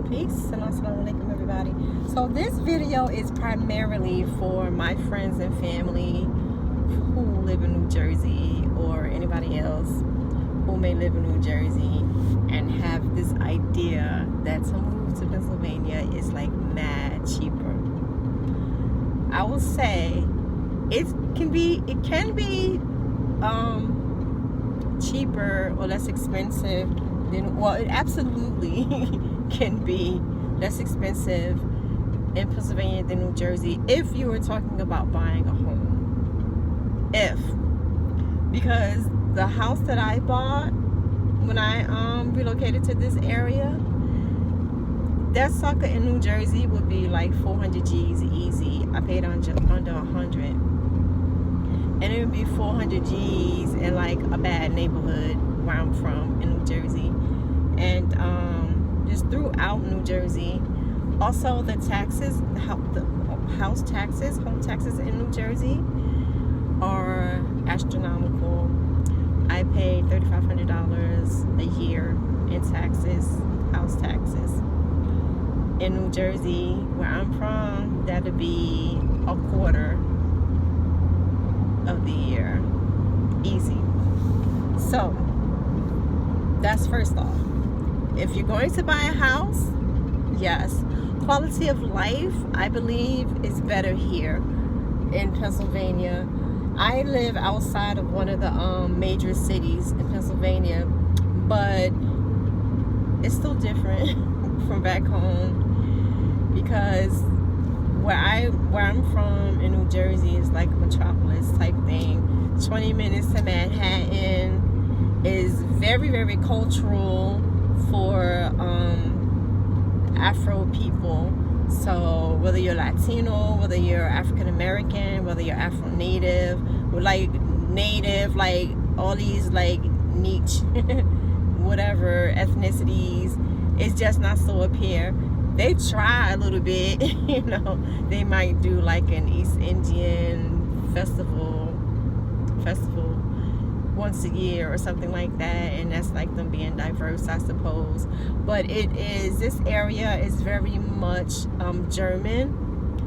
Peace and assalamu alaikum, everybody. So this video is primarily for my friends and family who live in New Jersey, or anybody else who may live in New Jersey and have this idea that to move to Pennsylvania is like mad cheaper. I will say it can be cheaper or less expensive than, well, it absolutely can be less expensive in Pennsylvania than New Jersey if you were talking about buying a home. Because the house that I bought when I relocated to this area, that sucker in New Jersey would be like 400 G's easy. I paid under 100, and it would be 400 G's in like a bad neighborhood where I'm from in New Jersey, and just throughout New Jersey. Also, the taxes, the house taxes, home taxes in New Jersey are astronomical. I paid $3,500 a year in taxes, house taxes. In New Jersey, where I'm from, that'd be a quarter of the year, easy. So that's first off. If you're going to buy a house, yes, quality of life, I believe, is better here in Pennsylvania. I live outside of one of the major cities in Pennsylvania, but it's still different from back home, because where I'm from in New Jersey is like a metropolis type thing. 20 minutes to Manhattan is very, very cultural for Afro people. So whether you're Latino, whether you're African American, whether you're Afro Native, or like all these like niche whatever ethnicities, it's just not so up here. They try a little bit, you know. They might do like an East Indian festival once a year or something like that, and that's like them being diverse, I suppose. But this area is very much German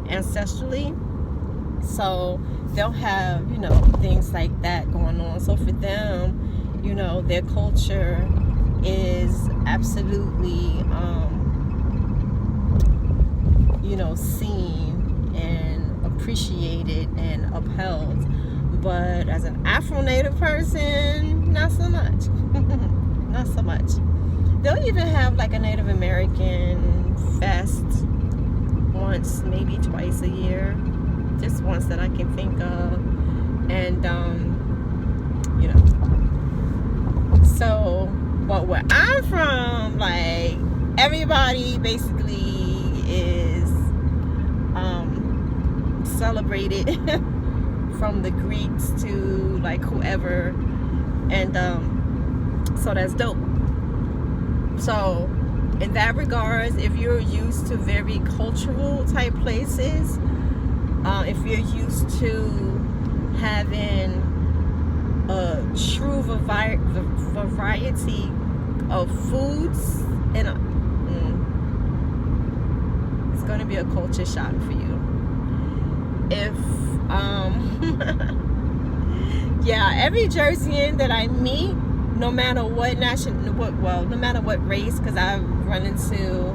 ancestrally, so they'll have, you know, things like that going on. So for them, you know, their culture is absolutely you know, seen and appreciated and upheld. But as an Afro-Native person, not so much. Not so much. They'll even have like a Native American fest once, maybe twice a year. Just once that I can think of. And, you know. So, but where I'm from, like, everybody basically is celebrated from the Greeks to like whoever, and so that's dope. So in that regards, if you're used to very cultural type places, if you're used to having a true variety of foods, and it's going to be a culture shock for you. If yeah, every Jerseyan that I meet, no matter what no matter what race, because I've run into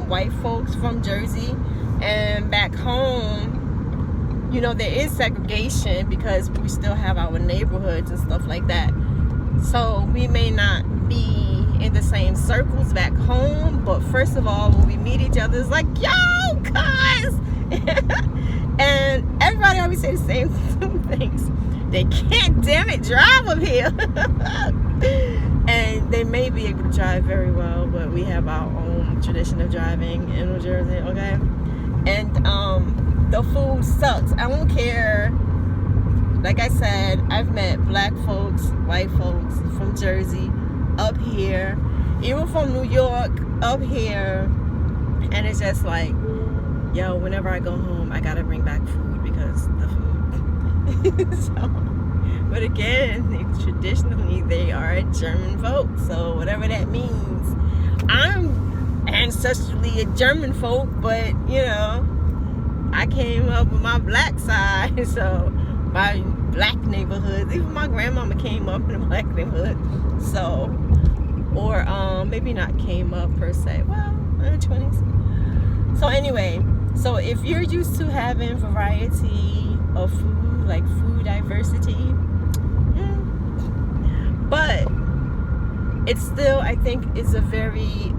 white folks from Jersey, and back home, you know, there is segregation because we still have our neighborhoods and stuff like that. So we may not be in the same circles back home, but first of all, when we meet each other, it's like, yo, cuz. And everybody always say the same two things. They can't, damn it, drive up here. And they may be able to drive very well, but we have our own tradition of driving in New Jersey, okay? And the food sucks. I don't care. Like I said, I've met black folks, white folks from Jersey up here, even from New York up here, and it's just like, yo, whenever I go home, I gotta bring back food because the food. So, but again, traditionally they are a German folk, so whatever that means. And ancestrally a German folk, but you know, I came up with my black side, so my black neighborhood. Even my grandmama came up in a black neighborhood, so, or maybe not came up per se. Well, in her 20s. So anyway, so if you're used to having variety of food, like food diversity, but it's still, I think, it's a very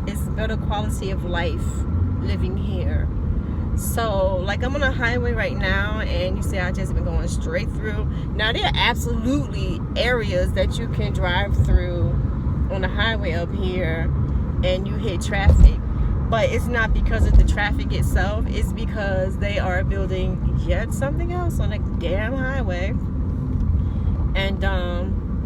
it's better quality of life living here. So like I'm on a highway right now, and you see I just been going straight through. Now there are absolutely areas that you can drive through on the highway up here and you hit traffic, but it's not because of the traffic itself, it's because they are building yet something else on a damn highway. And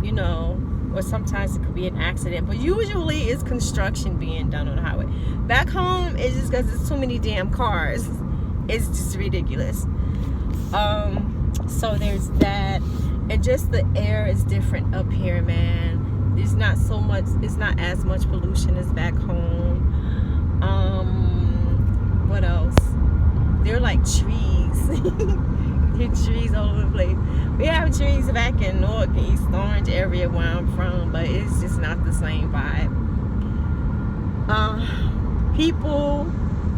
you know, or sometimes it could be an accident, but usually it's construction being done on the highway. Back home, it's just because there's too many damn cars. It's just ridiculous. So there's that, and just the air is different up here, man. There's not so much, it's not as much pollution as back home. What else? They're like trees. There are trees all over the place. We have trees back in North and East Orange area where I'm from, but it's just not the same vibe. People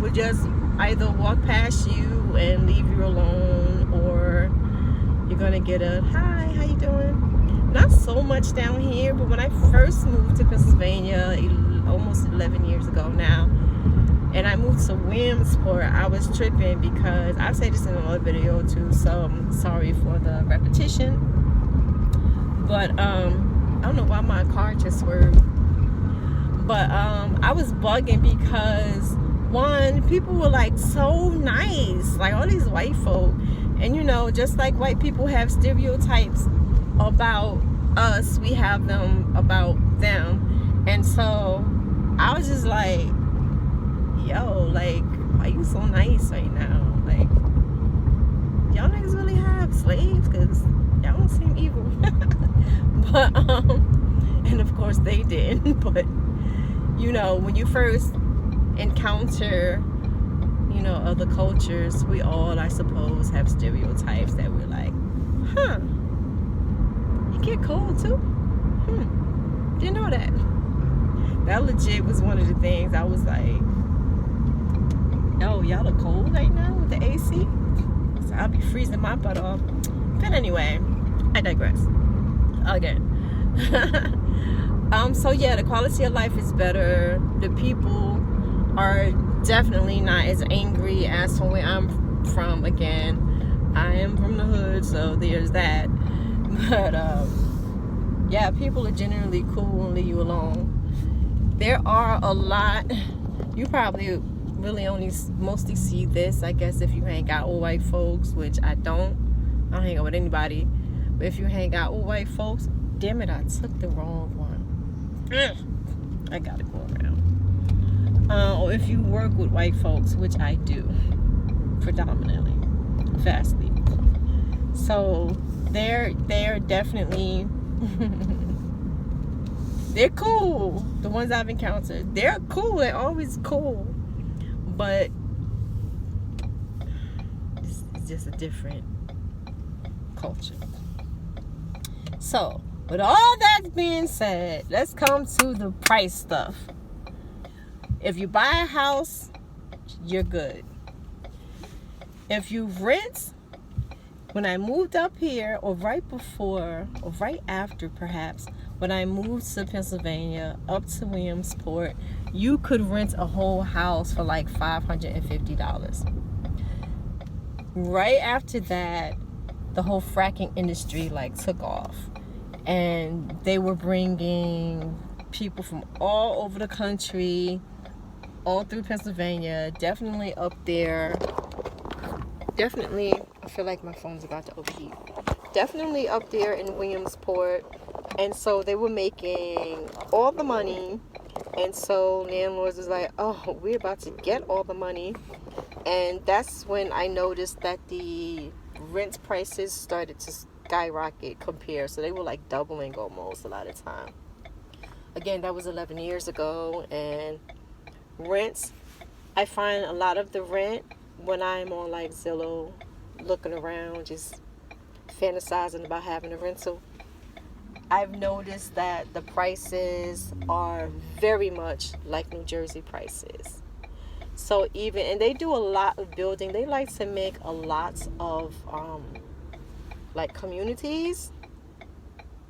would just either walk past you and leave you alone, or you're gonna get a hi, how you doing? Not so much down here, but when I first moved to Pennsylvania almost 11 years ago now, and I moved to Williamsport, I was tripping because I've said this in another video too, so I'm sorry for the repetition. But I don't know why my car just swerved. But I was bugging because, one, people were like so nice, like all these white folk. And you know, just like white people have stereotypes about us, we have them about them. And so I was just like, yo, like, why you so nice right now? Like, y'all niggas really have slaves? Because y'all don't seem evil. But and of course they did. But you know, when you first encounter, you know, other cultures, we all, I suppose, have stereotypes that we're like, huh, you get cold too? Didn't know that. That legit was one of the things I was like, yo, y'all are cold right now with the AC? So I'll be freezing my butt off. But anyway, I digress. Again. So yeah, the quality of life is better. The people are definitely not as angry as from where I'm from. Again, I am from the hood, so there's that. But yeah, people are generally cool and leave you alone. There are a lot, you probably really only mostly see this, I guess, if you hang out with white folks, which I don't hang out with anybody. But if you hang out with white folks, damn it, I took the wrong one. I gotta go around. Or if you work with white folks, which I do predominantly, vastly. So they're definitely they're cool. The ones I've encountered, they're cool. They're always cool, but it's just a different culture. So with all that being said, let's come to the price stuff. If you buy a house, you're good. If you rent, when I moved up here, or right before, or right after perhaps, when I moved to Pennsylvania, up to Williamsport, you could rent a whole house for like $550. Right after that, the whole fracking industry like took off. And they were bringing people from all over the country, all through Pennsylvania, definitely up there. Definitely, I feel like my phone's about to overheat. Definitely up there in Williamsport. And so they were making all the money. And so landlords was like, oh, we're about to get all the money. And that's when I noticed that the rent prices started to skyrocket compared. So they were like doubling almost a lot of time. Again, that was 11 years ago. And rents, I find a lot of the rent when I'm on like Zillow, looking around, just fantasizing about having a rental. I've noticed that the prices are very much like New Jersey prices. So even, and they do a lot of building. They like to make a lot of like communities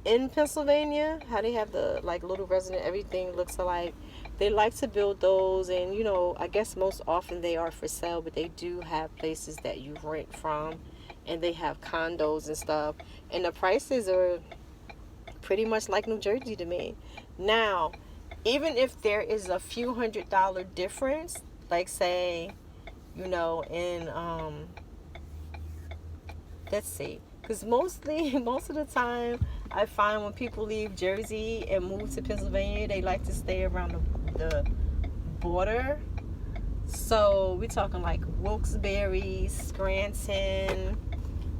in Pennsylvania. How they have the like little resident, everything looks alike. They like to build those, and I guess most often they are for sale, but they do have places that you rent from, and they have condos and stuff, and the prices are pretty much like New Jersey to me. Now, even if there is a few $100 difference, like say, in let's see, because most of the time I find when people leave Jersey and move to Pennsylvania, they like to stay around the border. So we're talking like Wilkes-Barre, Scranton,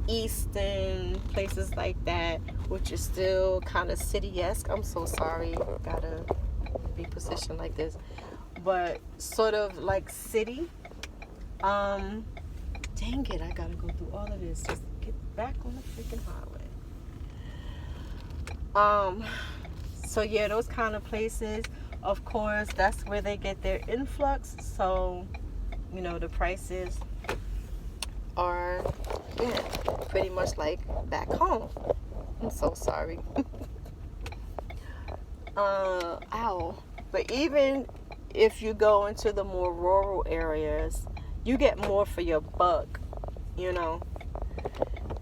Easton, places like that, which is still kind of city-esque. I'm so sorry, gotta be positioned like this, but sort of like city. Dang it, I gotta go through all of this just to get back on the freaking highway. So yeah, those kind of places, of course, that's where they get their influx. So the prices are pretty much like back home. I'm so sorry. Ow. But even if you go into the more rural areas, you get more for your buck,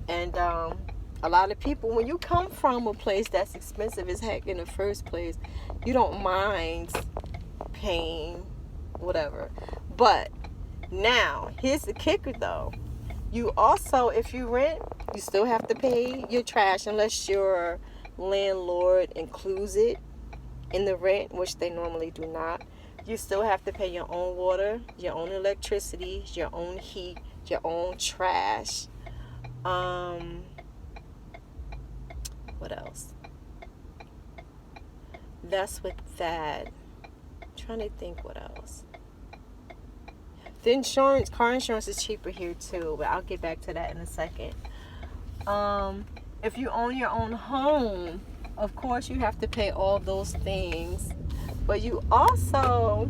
And a lot of people, when you come from a place that's expensive as heck in the first place, you don't mind paying whatever. But now, here's the kicker though. You also, if you rent, you still have to pay your trash unless your landlord includes it in the rent, which they normally do not. You still have to pay your own water, your own electricity, your own heat, your own trash. What else? That's with that. I'm trying to think what else. The insurance, car insurance is cheaper here too, but I'll get back to that in a second. If you own your own home, of course you have to pay all those things, but you also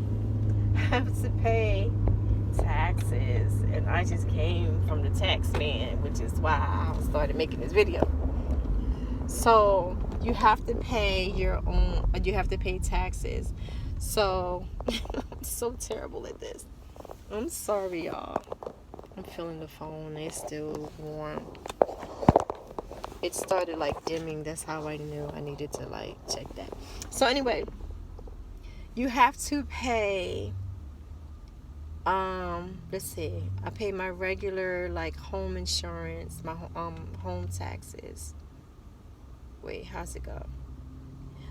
have to pay taxes. And I just came from the tax man, which is why I started making this video. So you have to pay you have to pay taxes. So I'm so terrible at this. I'm sorry, y'all. I'm feeling the phone. It's still warm. It started like dimming. That's how I knew I needed to like check that. So anyway, you have to pay. Let's see. I pay my regular like home insurance, my home taxes. Wait, how's it go?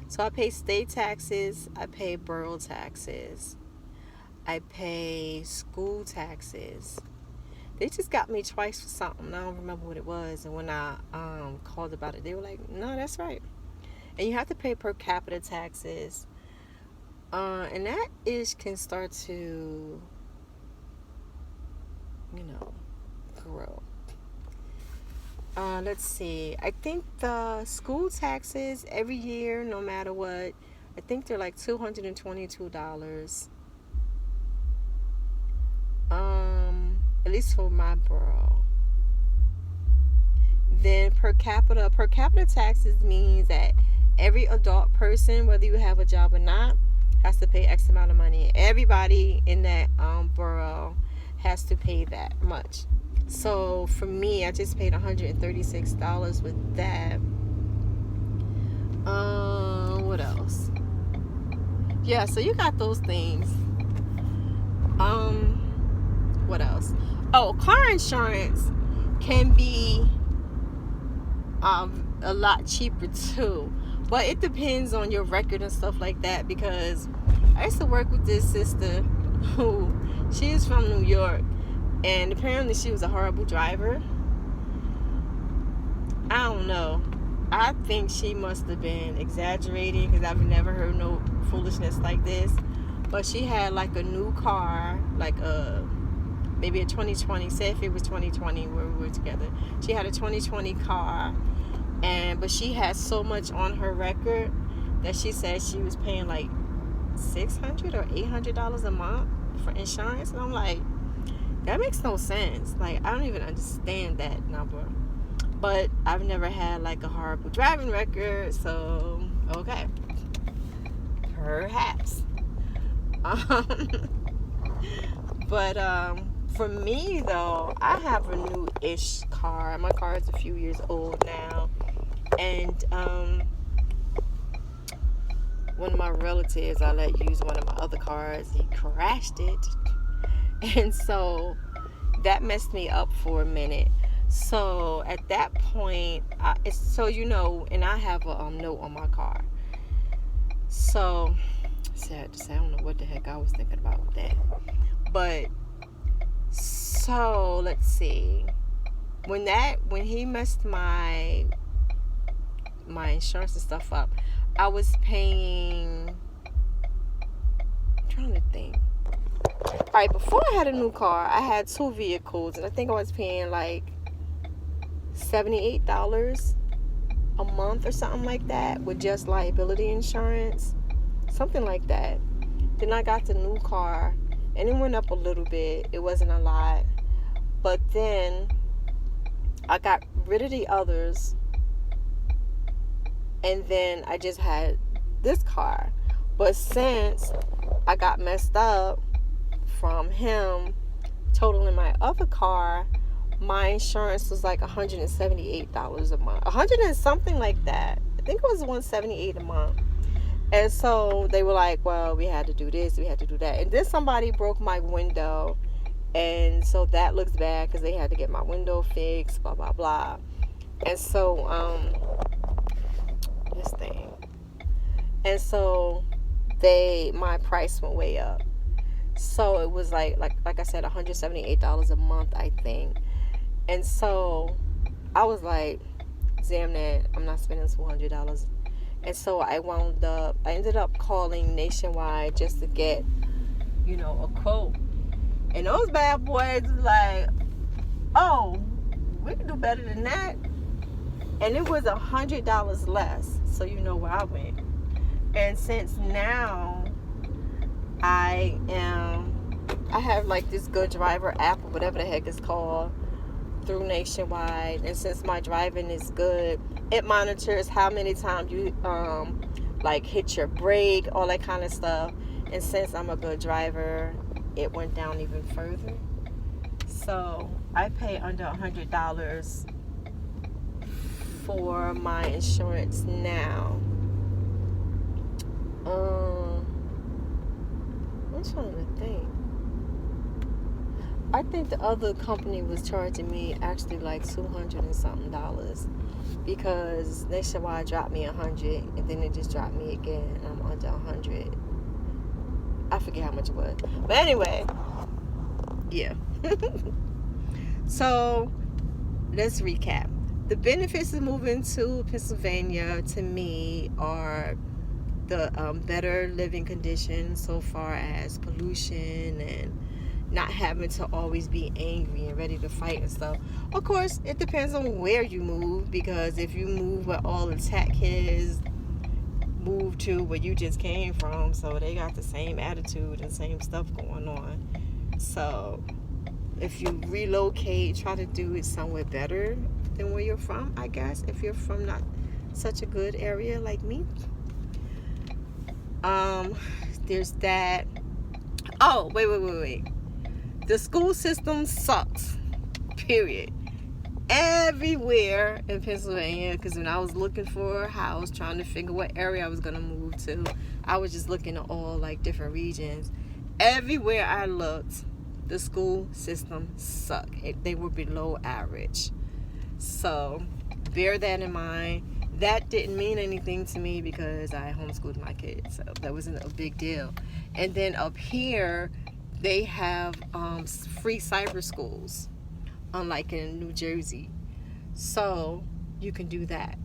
So I pay state taxes. I pay borough taxes. I pay school taxes. They just got me twice for something. I don't remember what it was. And when I called about it, they were like, no, that's right. And you have to pay per capita taxes. And that can start to, grow. Let's see. I think the school taxes every year, no matter what, I think they're like $222. At least for my borough. Then per capita taxes means that every adult person, whether you have a job or not, has to pay X amount of money. Everybody in that borough has to pay that much. So for me, I just paid $136 with that. What else? Yeah, so you got those things. What else? Oh, car insurance can be a lot cheaper too, but it depends on your record and stuff like that. Because I used to work with this sister who, she is from New York, and apparently she was a horrible driver. I don't know. I think she must have been exaggerating because I've never heard no foolishness like this. But she had like a new car, like maybe a 2020. Say if it was 2020 where we were together, she had a 2020 car, but she had so much on her record that she said she was paying like $600 or $800 a month for insurance, and I'm like, that makes no sense. Like, I don't even understand that number. But I've never had like a horrible driving record, so okay, perhaps. But for me though, I have a new-ish car. My car is a few years old now, and one of my relatives I let use one of my other cars. He crashed it, and so that messed me up for a minute. So at that point, and I have a note on my car. So sad to say, I don't know what the heck I was thinking about with that. But so let's see. When he messed my insurance and stuff up, I was paying. I'm trying to think. All right, before I had a new car, I had 2 vehicles, and I think I was paying like $78 a month or something like that with just liability insurance, something like that. Then I got the new car, and it went up a little bit. It wasn't a lot, but then I got rid of the others, and then I just had this car. But since I got messed up from him totaling my other car, my insurance was like $178 a month, 100 and something like that. I think it was $178 a month. And so they were like, well, we had to do this, we had to do that, and then somebody broke my window, and so that looks bad because they had to get my window fixed, blah blah blah. And so this thing, and so my price went way up. So it was like I said, $178 a month, I think. And so I was like, damn that, I'm not spending $200. And so I ended up calling Nationwide just to get, a quote. And those bad boys was like, oh, we can do better than that. And it was $100 less. So you know where I went. And since now I have like this Good Driver app or whatever the heck it's called through Nationwide, and since my driving is good, it monitors how many times you like hit your brake, all that kind of stuff. And since I'm a good driver, it went down even further. So I pay under $100 for my insurance now. I'm trying to think. I think the other company was charging me actually like $200 and something because Nationwide dropped me $100, and then it just dropped me again, and I'm under $100. I forget how much it was, but anyway, yeah. So let's recap. The benefits of moving to Pennsylvania to me are the better living conditions so far as pollution and not having to always be angry and ready to fight and stuff. Of course, it depends on where you move, because if you move where all the tech kids move to where you just came from, so they got the same attitude and same stuff going on. So if you relocate, try to do it somewhere better than where you're from, I guess, if you're from not such a good area like me. There's that. Oh, wait. The school system sucks, period, everywhere in Pennsylvania. Because when I was looking for a house, trying to figure what area I was going to move to, I was just looking at all like different regions. Everywhere I looked, the school system sucked. They were below average. So bear that in mind. That didn't mean anything to me because I homeschooled my kids, so that wasn't a big deal. And then up here, they have free cyber schools, unlike in New Jersey. So you can do that.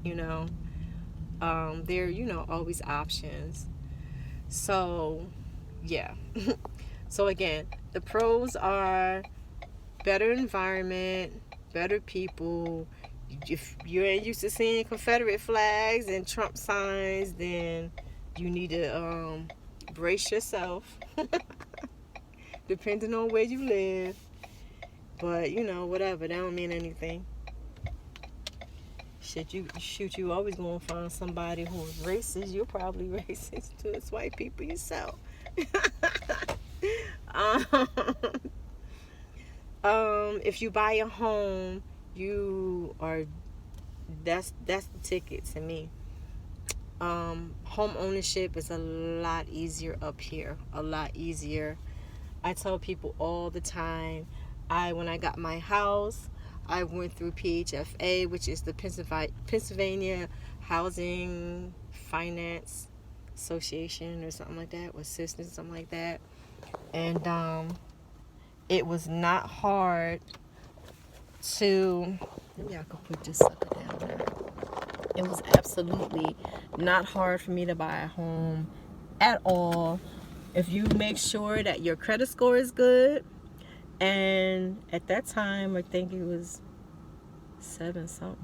you know. There, always options. So, yeah. So again, the pros are better environment, better people. If you're used to seeing Confederate flags and Trump signs, then you need to brace yourself, depending on where you live. But whatever, that don't mean anything. You always gonna find somebody who is racist. You're probably racist to it's white people yourself. um, if you buy a home, you are that's the ticket to me. Home ownership is a lot easier up here. A lot easier. I tell people all the time. When I got my house, I went through PHFA, which is the Pennsylvania Housing Finance Association or something like that, or assistance, something like that. And it was not hard to. Maybe I could put this sucker down there. It was absolutely not hard for me to buy a home at all. If you make sure that your credit score is good, and at that time, I think it was 7 something.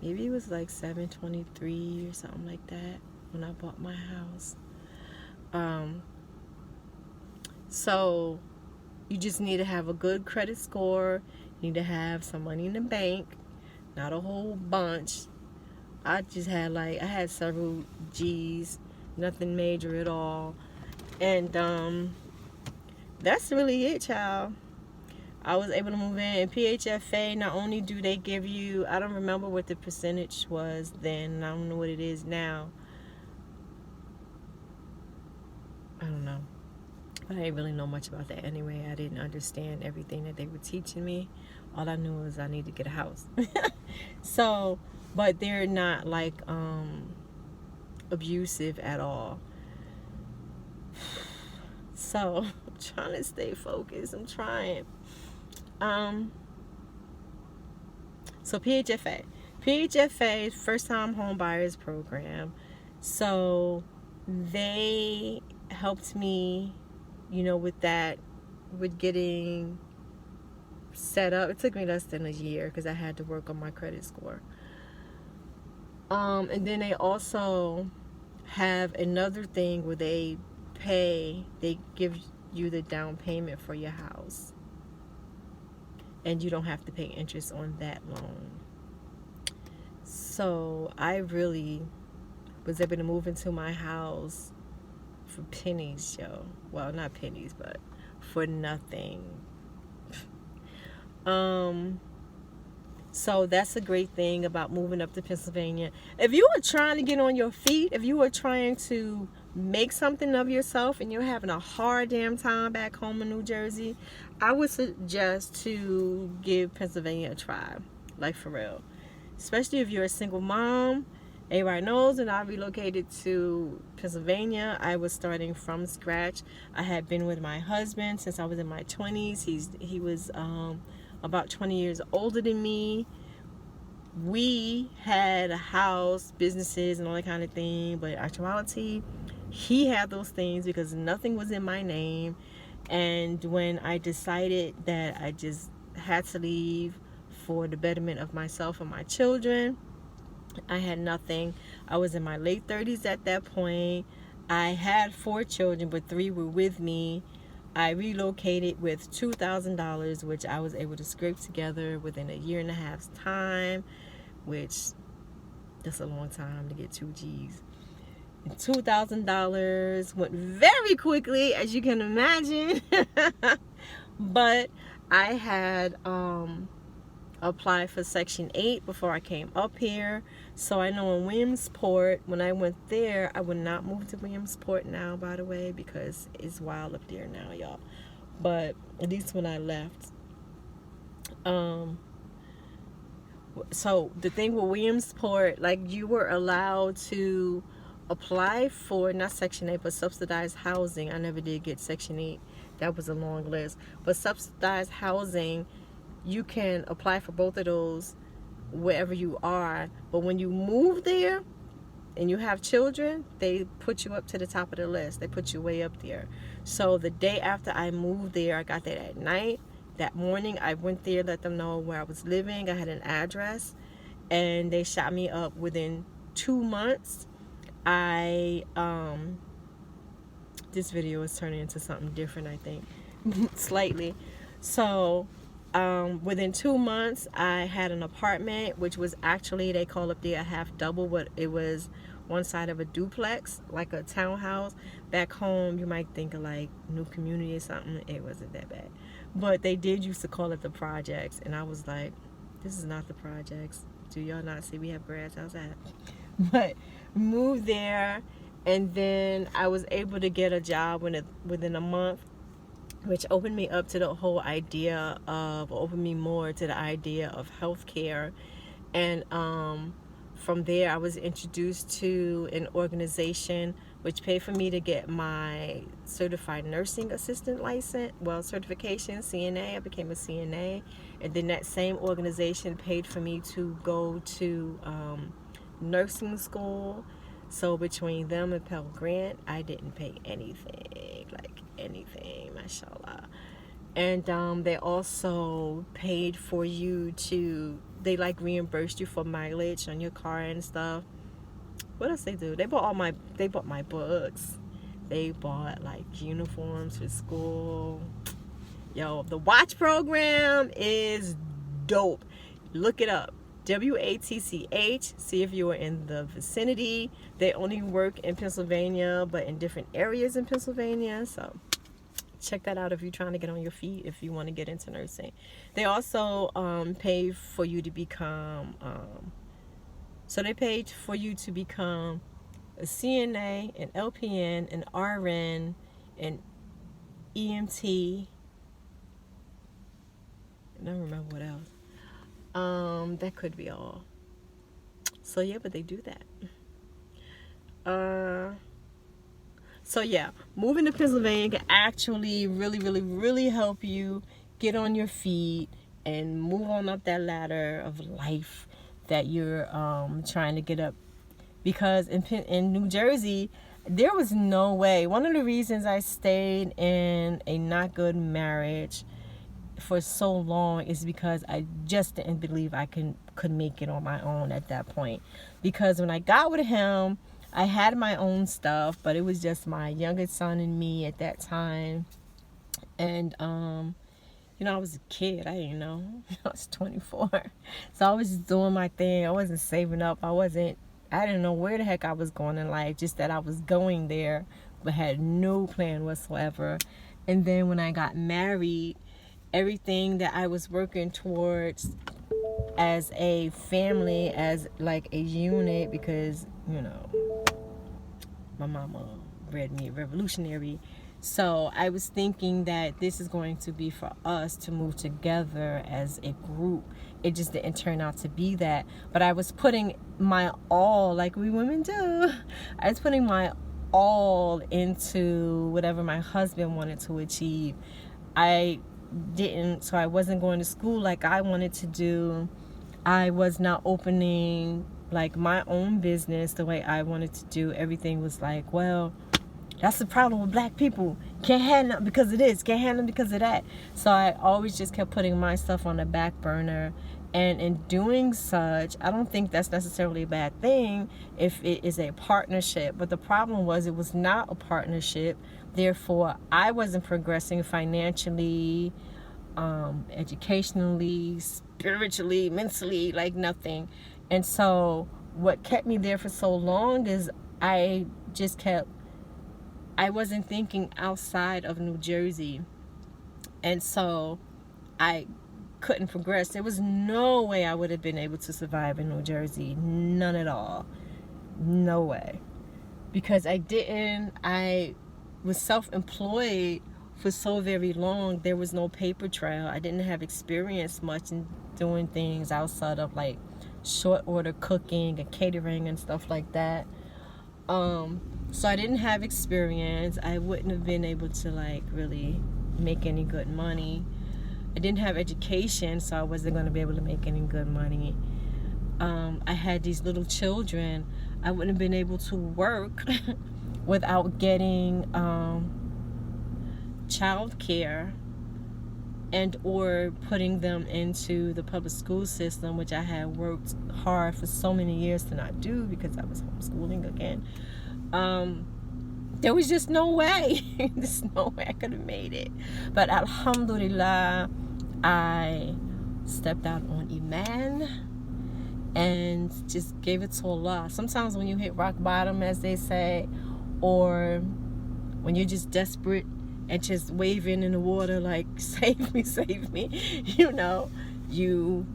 Maybe it was like 723 or something like that when I bought my house. So you just need to have a good credit score. You need to have some money in the bank, not a whole bunch. I had several G's, nothing major at all. And that's really it, child. I was able to move in. And PHFA, not only do they give you, I don't remember what the percentage was then. I don't know what it is now. I don't know. I didn't really know much about that anyway. I didn't understand everything that they were teaching me. All I knew was I need to get a house. So, but they're not like abusive at all. So, I'm trying to stay focused. I'm trying. So PHFA, first time home buyers program. So they helped me, with that, with getting set up. It took me less than a year because I had to work on my credit score. And then they also have another thing where they give you the down payment for your house. And you don't have to pay interest on that loan. So I really was able to move into my house for pennies, yo. Well, not pennies, but for nothing. So that's a great thing about moving up to Pennsylvania. If you are trying to get on your feet, if you are trying to make something of yourself and you're having a hard damn time back home in New Jersey, I would suggest to give Pennsylvania a try, like for real. Especially if you're a single mom. Everybody knows when I relocated to Pennsylvania, I was starting from scratch. I had been with my husband since I was in my 20s. He was about 20 years older than me. We had a house, businesses, and all that kind of thing, but in actuality, he had those things because nothing was in my name. And when I decided that I just had to leave for the betterment of myself and my children, I had nothing. I was in my late 30s at that point. I had 4 children, but 3 were with me. I relocated with $2,000, which I was able to scrape together within a year and a half's time, which that's a long time to get 2 G's. $2,000 went very quickly, as you can imagine. But I had applied for Section 8 before I came up here. So I know in Williamsport, when I went there, I would not move to Williamsport now, by the way, because it's wild up there now, y'all. But at least when I left. So the thing with Williamsport, like, you were allowed to apply for, not Section 8, but subsidized housing. I never did get Section 8. That was a long list. But subsidized housing, you can apply for both of those wherever you are. But when you move there and you have children, they put you up to the top of the list. They put you way up there. So the day after I moved there, I got there at night. That morning, I went there, let them know where I was living. I had an address, and they shot me up within 2 months. This video is turning into something different, I think, slightly. So within 2 months, I had an apartment, which was actually, they call up there a half double, but it was one side of a duplex, like a townhouse. Back home, you might think of like New Community or something. It wasn't that bad, but they did used to call it the projects, and I was like, this is not the projects. Do y'all not see we have grass outside? But moved there, and then I was able to get a job within a month, which opened me up to the whole idea of, opened me more to the idea of healthcare. And from there, I was introduced to an organization which paid for me to get my certified nursing assistant license, certification, CNA. I became a CNA. And then that same organization paid for me to go to nursing school. So between them and Pell Grant, I didn't pay anything, like anything, mashallah. And they also paid for you to, they like reimbursed you for mileage on your car and stuff. What else they do? They bought my books. They bought like uniforms for school. Yo, the watch program is dope. Look it up. WATCH. See if you are in the vicinity. They only work in Pennsylvania, but in different areas in Pennsylvania. So check that out if you're trying to get on your feet, if you want to get into nursing. They also pay for you to become, they paid for you to become a CNA, an LPN, an RN, an EMT. I don't remember what else. That could be all. So yeah, but they do that. So yeah, moving to Pennsylvania can actually really help you get on your feet and move on up that ladder of life that you're trying to get up. Because in New Jersey, there was no way. One of the reasons I stayed in a not good marriage for so long is because I just didn't believe I could make it on my own at that point. Because when I got with him, I had my own stuff, but it was just my youngest son and me at that time. And I was a kid. I didn't know. I was 24. So I was just doing my thing. I wasn't saving up. I didn't know where the heck I was going in life, just that I was going there, but had no plan whatsoever. And then when I got married, everything that I was working towards as a family, as like a unit, because, my mama bred me a revolutionary. So I was thinking that this is going to be for us to move together as a group. It just didn't turn out to be that. But I was putting my all, like we women do. I was putting my all into whatever my husband wanted to achieve. I wasn't going to school like I wanted to do. I was not opening like my own business the way I wanted to do. Everything was like, well, that's the problem with black people. Can't have nothing because of this, can't have nothing because of that. So I always just kept putting my stuff on the back burner. And in doing such, I don't think that's necessarily a bad thing if it is a partnership. But the problem was it was not a partnership. Therefore, I wasn't progressing financially, educationally, spiritually, mentally, like nothing. And so what kept me there for so long is I wasn't thinking outside of New Jersey. And so I couldn't progress. There was no way I would have been able to survive in New Jersey. None at all. No way. Because I was self-employed for so very long. There was no paper trail. I didn't have experience much in doing things outside of like short order cooking and catering and stuff like that. So I didn't have experience. I wouldn't have been able to like really make any good money. I didn't have education, so I wasn't going to be able to make any good money. I had these little children, I wouldn't have been able to work without getting child care and or putting them into the public school system, which I had worked hard for so many years to not do because I was homeschooling again. There was just no way. There's no way I could have made it. But alhamdulillah, I stepped out on Iman and just gave it to Allah. Sometimes when you hit rock bottom, as they say, or when you're just desperate and just waving in the water like, save me, you know, you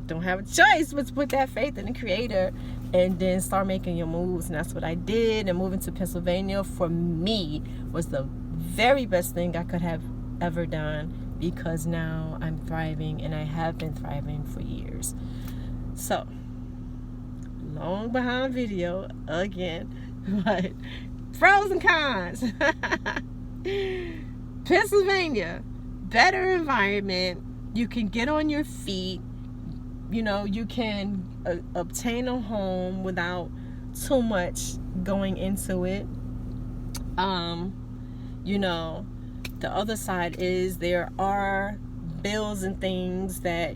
don't have a choice but to put that faith in the Creator and then start making your moves. And that's what I did. And moving to Pennsylvania for me was the very best thing I could have ever done, because now I'm thriving, and I have been thriving for years. So, long behind video again, but pros and cons. Pennsylvania, better environment. You can get on your feet. You know, you can obtain a home without too much going into it. You know, the other side is there are bills and things that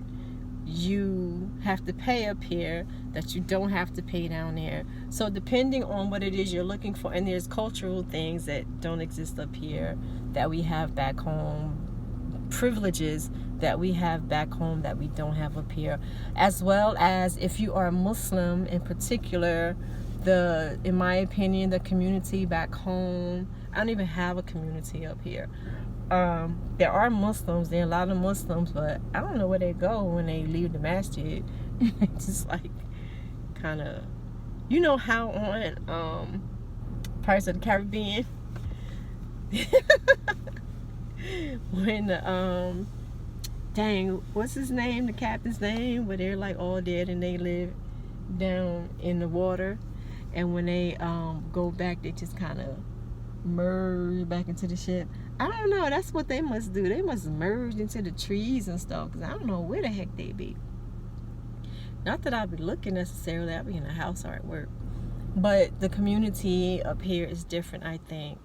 you have to pay up here that you don't have to pay down there. So depending on what it is you're looking for, and there's cultural things that don't exist up here that we have back home, privileges that we have back home that we don't have up here, as well as if you are Muslim in particular, in my opinion, the community back home, I don't even have a community up here. There are Muslims, there are a lot of Muslims, but I don't know where they go when they leave the masjid. Just like kind of, you know how on Pirates of the Caribbean when dang, what's his name, the captain's name, where they're like all dead and they live down in the water, and when they go back, they just kind of merge back into the ship. I don't know, that's what they must do. They must merge into the trees and stuff, because I don't know where the heck they be. Not that I'll be looking necessarily, I'll be in a house or at work, but the community up here is different, I think.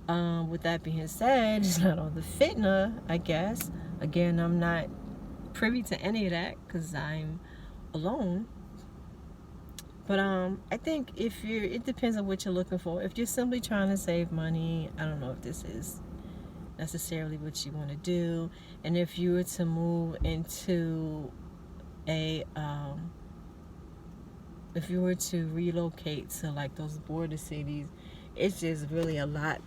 With that being said, it's not all the fitna, I guess. Again, I'm not privy to any of that because I'm alone. But I think it depends on what you're looking for. If you're simply trying to save money, I don't know if this is necessarily what you want to do. And if you were to move into if you were to relocate to like those border cities, it's just really a lot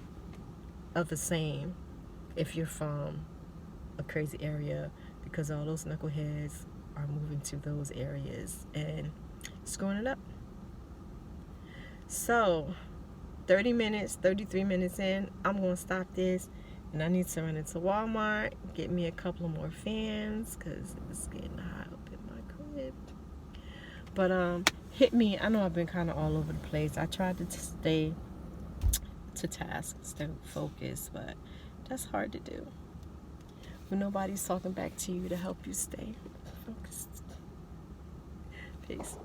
of the same if you're from a crazy area, because all those knuckleheads are moving to those areas and screwing it up. So 33 minutes in, I'm gonna stop this, and I need to run into Walmart, get me a couple of more fans because it's getting hot up in my crib. But hit me. I know I've been kind of all over the place. I tried to stay to task, stay focused, but that's hard to do when nobody's talking back to you to help you stay focused. Peace.